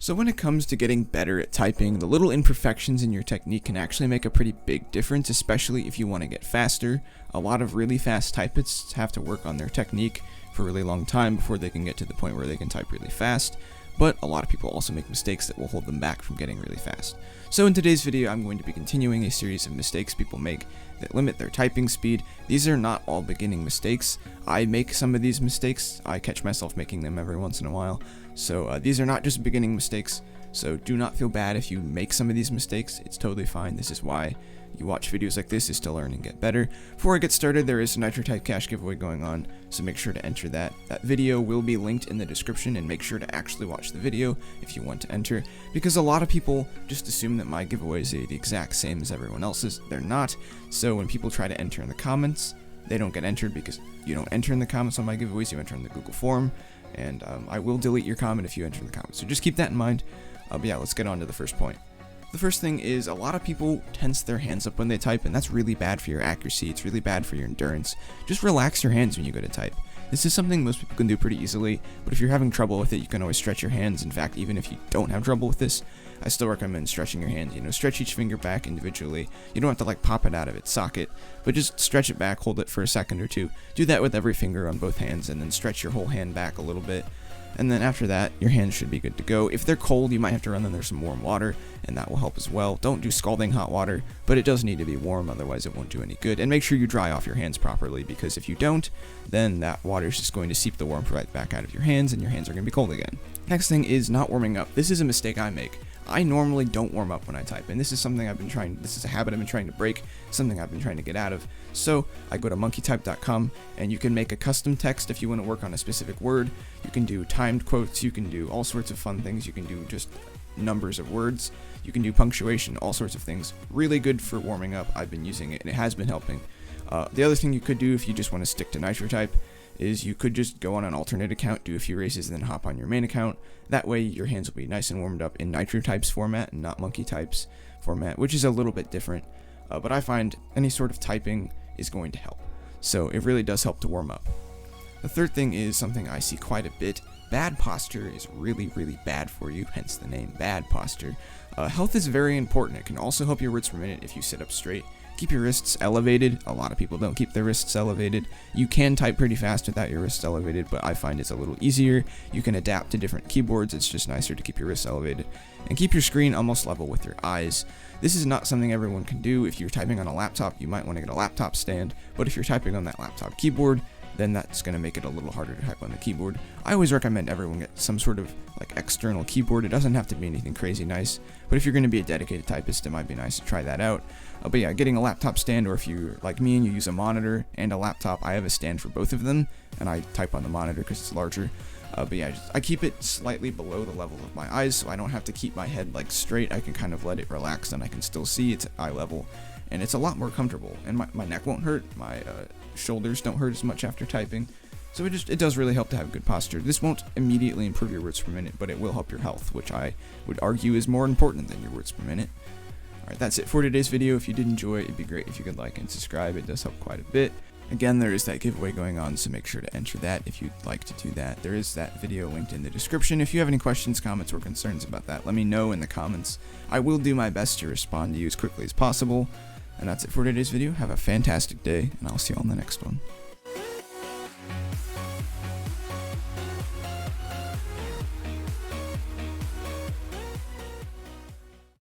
So when it comes to getting better at typing, the little imperfections in your technique can actually make a pretty big difference, especially if you want to get faster. A lot of really fast typists have to work on their technique for a really long time before they can get to the point where they can type really fast, but a lot of people also make mistakes that will hold them back from getting really fast. So in today's video, I'm going to be continuing a series of mistakes people make that limit their typing speed. These are not all beginning mistakes. I make some of these mistakes. I catch myself making them every once in a while. So these are not just beginning mistakes, so do not feel bad if you make some of these mistakes. It's totally fine. This is why you watch videos like this, is to learn and get better. Before I get started, there is a NitroType cash giveaway going on, so make sure to enter that. That video will be linked in the description, and make sure to actually watch the video if you want to enter, because a lot of people just assume that my giveaways are the exact same as everyone else's. They're not. So when people try to enter in the comments, they don't get entered because you don't enter in the comments on my giveaways, you enter in the Google form. And I will delete your comment if you enter in the comments. So just keep that in mind. But yeah, let's get on to the first point. The first thing is a lot of people tense their hands up when they type, and that's really bad for your accuracy. It's really bad for your endurance. Just relax your hands when you go to type. This is something most people can do pretty easily, but if you're having trouble with it, you can always stretch your hands. In fact, even if you don't have trouble with this, I still recommend stretching your hands. Stretch each finger back individually. You don't have to like pop it out of its socket, but just stretch it back, hold it for a second or two. Do that with every finger on both hands, and then stretch your whole hand back a little bit. And then after that, your hands should be good to go. If they're cold, you might have to run them under some warm water, and that will help as well. Don't do scalding hot water, but it does need to be warm, otherwise it won't do any good. And make sure you dry off your hands properly, because if you don't, then that water is just going to seep the warmth right back out of your hands, and your hands are going to be cold again. Next thing is not warming up. This is a mistake I make. I normally don't warm up when I type, and this is something this is a habit I've been trying to break, something I've been trying to get out of. So I go to monkeytype.com, and you can make a custom text if you want to work on a specific word. You can do timed quotes, you can do all sorts of fun things, you can do just numbers of words, you can do punctuation, all sorts of things. Really good for warming up. I've been using it, and it has been helping. The other thing you could do if you just want to stick to NitroType is you could just go on an alternate account, do a few races, and then hop on your main account. That way your hands will be nice and warmed up in NitroType's format and not monkeytype's format, which is a little bit different. But I find any sort of typing is going to help. So it really does help to warm up. The third thing is something I see quite a bit. Bad posture is really, really bad for you, hence the name, bad posture. Health is very important. It can also help your words per minute if you sit up straight. Keep your wrists elevated. A lot of people don't keep their wrists elevated. You can type pretty fast without your wrists elevated, but I find it's a little easier. You can adapt to different keyboards. It's just nicer to keep your wrists elevated. And keep your screen almost level with your eyes. This is not something everyone can do. If you're typing on a laptop, you might want to get a laptop stand, but if you're typing on that laptop keyboard, then that's going to make it a little harder to type on the keyboard. I always recommend everyone get some sort of like external keyboard. It doesn't have to be anything crazy nice, but if you're going to be a dedicated typist, it might be nice to try that out. But yeah, getting a laptop stand, or if you're like me and you use a monitor and a laptop, I have a stand for both of them, and I type on the monitor because it's larger. But yeah, I keep it slightly below the level of my eyes, so I don't have to keep my head like straight. I can kind of let it relax, and I can still see it's at eye level, and it's a lot more comfortable, and my neck won't hurt, my shoulders don't hurt as much after typing. So it does really help to have good posture. This won't immediately improve your words per minute, but it will help your health, which I would argue is more important than your words per minute. Alright, that's it for today's video. If you did enjoy it, it'd be great if you could like and subscribe. It does help quite a bit. Again, there is that giveaway going on, so make sure to enter that if you'd like to do that. There is that video linked in the description. If you have any questions, comments, or concerns about that, let me know in the comments. I will do my best to respond to you as quickly as possible. And that's it for today's video. Have a fantastic day, and I'll see you on the next one.